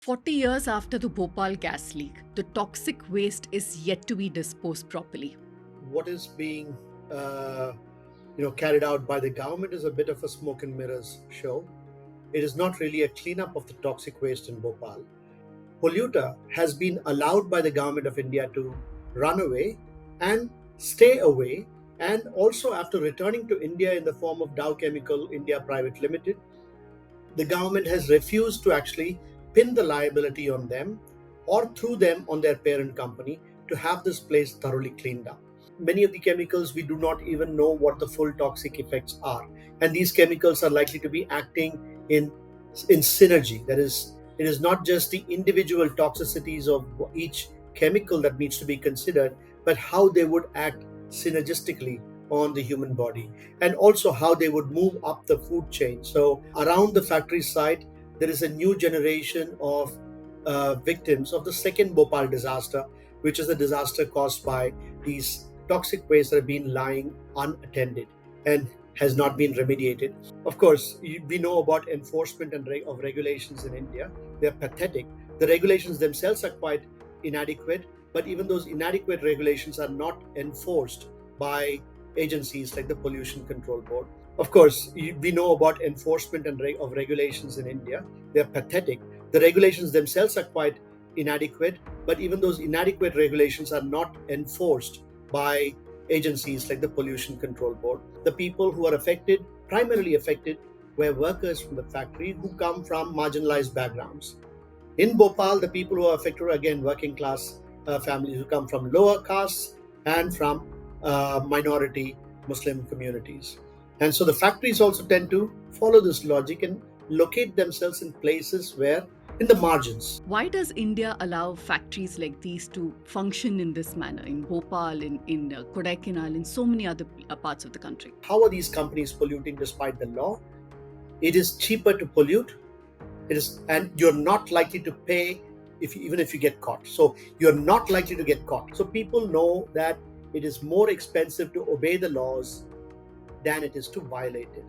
40 years after the Bhopal gas leak, the toxic waste is yet to be disposed properly. What is being carried out by the government is a bit of a smoke and mirrors show. It is not really a cleanup of the toxic waste in Bhopal. Polluter has been allowed by the government of India to run away and stay away, and also after returning to India in the form of Dow Chemical India Private Limited, the government has refused to actually pin the liability on them or through them on their parent company to have this place thoroughly cleaned up. Many of the chemicals we do not even know what the full toxic effects are, and these chemicals are likely to be acting in synergy. That is, it is not just the individual toxicities of each chemical that needs to be considered, but how they would act synergistically on the human body, and also how they would move up the food chain. So around the factory site there is a new generation of victims of the second Bhopal disaster, which is a disaster caused by these toxic waste that have been lying unattended and has not been remediated. Of course, we know about enforcement of regulations in India. They're pathetic. The regulations themselves are quite inadequate, but even those inadequate regulations are not enforced by agencies like the Pollution Control Board. Of course, we know about enforcement of regulations in India. They're pathetic. The regulations themselves are quite inadequate, but even those inadequate regulations are not enforced by agencies like the Pollution Control Board. The people who are affected, primarily affected, were workers from the factory who come from marginalized backgrounds. In Bhopal, the people who are affected are again working class families who come from lower castes and from minority Muslim communities. And so the factories also tend to follow this logic and locate themselves in places where, in the margins. Why does India allow factories like these to function in this manner in Bhopal, in Kodaikanal, in so many other parts of the country? How are these companies polluting despite the law? It is cheaper to pollute. It is, and you're not likely to pay even if you get caught. So you're not likely to get caught. So people know that it is more expensive to obey the laws than it is to violate it.